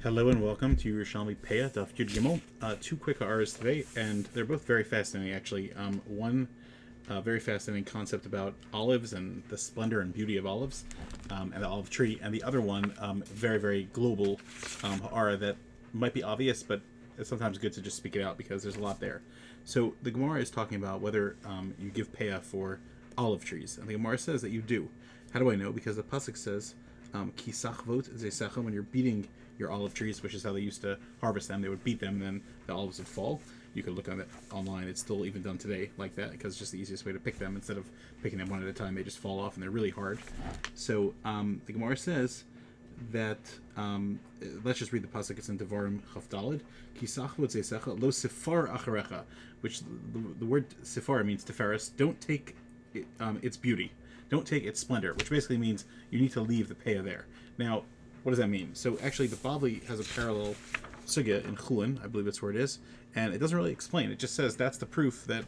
Hello and welcome to Yerushalmi Peah Daf Yud Gimel. Two quick R's today, and they're both very fascinating. Actually, one very fascinating concept about olives and the splendor and beauty of olives and the olive tree, and the other one very very global ha'ara that might be obvious, but it's sometimes good to just speak it out because there's a lot there. So the Gemara is talking about whether you give Peah for olive trees, and the Gemara says that you do. How do I know? Because the pasuk says ki sachvot zeisecha, when you're beating your olive trees, which is how they used to harvest them. They would beat them, and then the olives would fall. You could look on it online. It's still even done today like that because it's just the easiest way to pick them. Instead of picking them one at a time, they just fall off, and they're really hard. So the Gemara says that, let's just read the pasuk. It's in Devarim Chaf Daled. Kisachvot zeisecha lo sifar acharecha, which the word sifar means tiferes. Don't take its beauty. Don't take its splendor, which basically means you need to leave the peah there. Now, what does that mean? So actually, the Bavli has a parallel sugya in Chulin, I believe that's where it is, and it doesn't really explain. It just says that's the proof that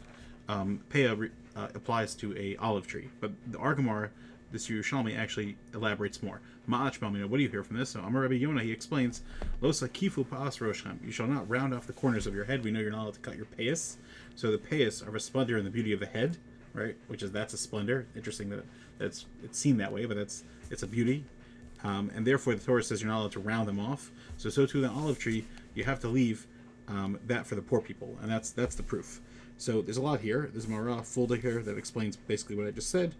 Peah applies to a olive tree. But the Gemara, this Yerushalmi, actually elaborates more. Ma'ach Balmina, what do you hear from this? So Amar Rabbi Yonah, he explains, Losa kifu pa'as roshchem. You shall not round off the corners of your head. We know you're not allowed to cut your payas. So the payas are a splendor in the beauty of the head, right? That's a splendor. Interesting that it's seen that way, but it's a beauty. And therefore the Torah says you're not allowed to round them off. So too the olive tree, you have to leave that for the poor people, and that's the proof. So there's a lot here. There's a Marah folder here that explains basically what I just said.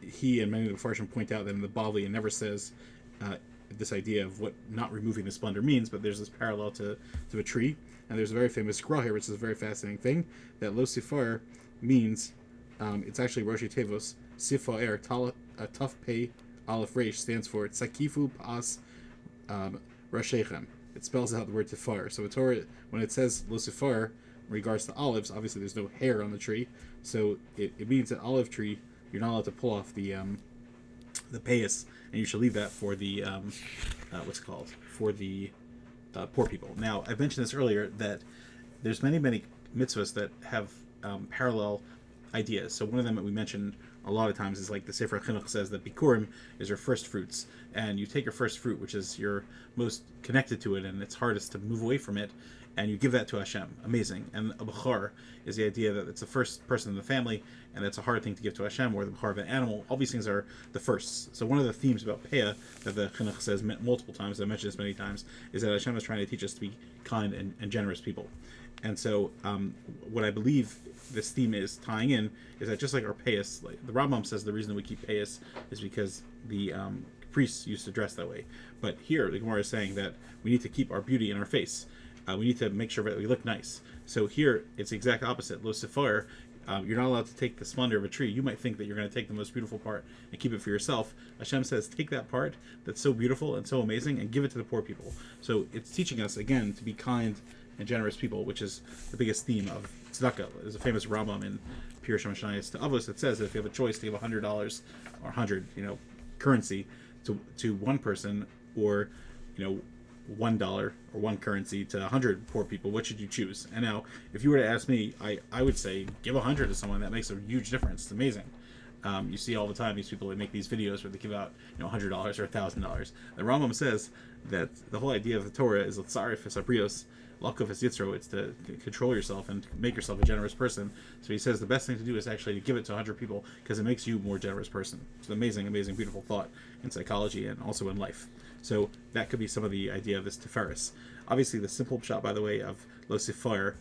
He and many of the Farshim point out that in the Bavli it never says this idea of what not removing the splendor means, but there's this parallel to a tree. And there's a very famous Gra here, which is a very fascinating thing, that Lo Sifar means, it's actually Roshi Tevos, Sifar, Taf Pei, Aleph Resh stands for Tzakifu Pas Rashechem. It spells out the word Tifar. So Torah, when it says Lo Sifar, in regards to olives, obviously there's no hair on the tree, so it means that olive tree, you're not allowed to pull off the payas, and you should leave that for the for the poor people. Now, I mentioned this earlier that there's many mitzvahs that have parallel ideas. So one of them that we mentioned a lot of times is like the Sefer Chinuch says that Bikurim is your first fruits, and you take your first fruit, which is your most connected to it and it's hardest to move away from it, and you give that to Hashem. Amazing. And a Bechar is the idea that it's the first person in the family, and that's a hard thing to give to Hashem, or the Bechar of an animal. All these things are the firsts. So one of the themes about Peah that the Chinuch says multiple times, I mentioned this many times, is that Hashem is trying to teach us to be kind and generous people. And so what I believe this theme is tying in is that just like our payas, like the Rambam says the reason that we keep payas is because the priests used to dress that way. But here the Gemara is saying that we need to keep our beauty in our face. We need to make sure that we look nice. So here it's the exact opposite. Lo Sifar, you're not allowed to take the splendor of a tree. You might think that you're going to take the most beautiful part and keep it for yourself. Hashem says, take that part that's so beautiful and so amazing and give it to the poor people. So it's teaching us, again, to be kind and generous people, which is the biggest theme of tzedakah. There's a famous Rambam in Peah Shemashayis to Avos that says that if you have a choice to give $100 or 100, currency to one person, or $1 or one currency to 100 poor people, what should you choose? And now, if you were to ask me, I would say give 100 to someone. That makes a huge difference. It's amazing. You see all the time these people that make these videos where they give out $100 or $1,000. The Rambam says that the whole idea of the Torah is l'tzarif es abrios, Lakov es Yitzro, it's to control yourself and make yourself a generous person. So he says the best thing to do is actually to give it to 100 people because it makes you a more generous person. It's an amazing, beautiful thought in psychology and also in life. So that could be some of the idea of this Tiferes. Obviously, the simple shot, by the way, of Lo Sifar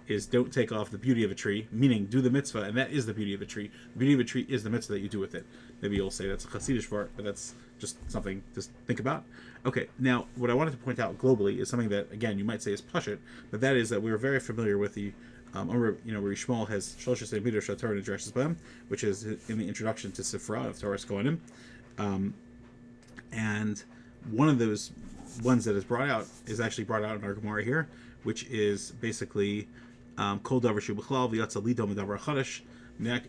is don't take off the beauty of a tree, meaning do the mitzvah, and that is the beauty of a tree. The beauty of a tree is the mitzvah that you do with it. Maybe you'll say that's a Hasidish part, but that's just something to think about. Okay, now what I wanted to point out globally is something that, again, you might say is pashut, but that is that we're very familiar with the where Shmuel has Shlosheh Middos Torah Nidreshes B'hem, which is in the introduction to Sifra of Torah Kohanim, and one of those ones that is brought out is actually brought out in our Gemara here, which is basically Kol Davar Shu B'chlal V'yatza Lido Medavar Chadash.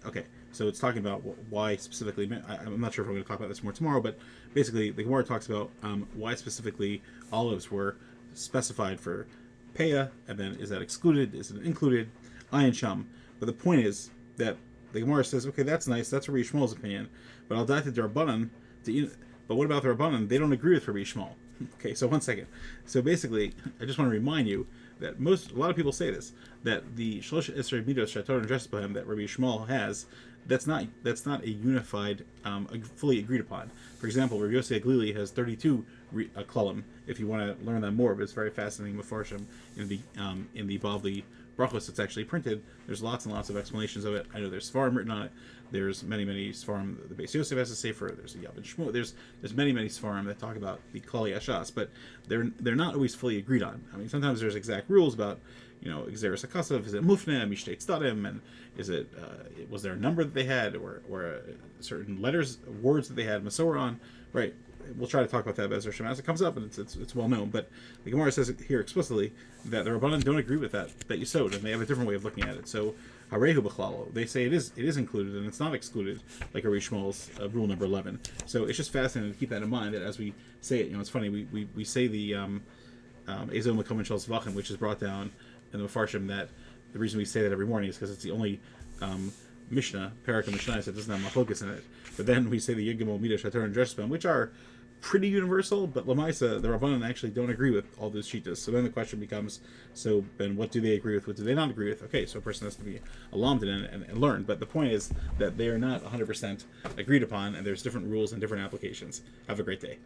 Okay, so it's talking about why specifically. I'm not sure if we're going to talk about this more tomorrow, but basically the Gemara talks about why specifically olives were specified for Peah, and then is that excluded? Is it included? Ayin Sham. But the point is that the Gemara says, okay, that's nice. That's Rabbi Shmuel's opinion, but I'll die to Rabbanan. But what about the Rabbanan? They don't agree with Rabbi Shmuel. Okay, so 1 second. So basically, I just want to remind you that a lot of people say this, that the Shlosh Esrei Middos Torah addressed by him that Rabbi Shmuel has, that's not a unified, fully agreed upon. For example, Rabbi Yossi Aglili has 32 klalim. If you want to learn that more, but it's very fascinating. Mefarshim in the Bavli Brachos, it's actually printed. There's lots and lots of explanations of it. I know there's Sfarim written on it. There's many Sfarim. The Beis Yosef has a sefer. There's a Yavin Shmuel. There's many Sfarim that talk about the Klali Ashas, but they're not always fully agreed on. I mean, sometimes there's exact rules about, Xeris Akasav, is it Mufne, Mishteit Stadim, and is it, was there a number that they had, or certain words that they had Masorah on, right? We'll try to talk about that as it comes up, and it's well known. But the Gemara says here explicitly that the Rabbanan don't agree with that Yesod, and they have a different way of looking at it. So Harehu B'chlalo, they say it is included and it's not excluded, like Rabbi Shmuel's rule number 11. So it's just fascinating to keep that in mind, that as we say it, it's funny, we say the Ezo Makom Shel Zvachim, which is brought down in the Mefarshim, that the reason we say that every morning is because it's the only Mishnah, Parak and Mishnah, that doesn't have machlokas in it. But then we say the Yud Gimel, Middos, Torah, and Dreshbam, which are pretty universal, but Lamaisa, the Rabbanan actually don't agree with all those shitas. So then the question becomes, so then what do they agree with? What do they not agree with? Okay, so a person has to be alarmed and learn. But the point is that they are not 100% agreed upon, and there's different rules and different applications. Have a great day.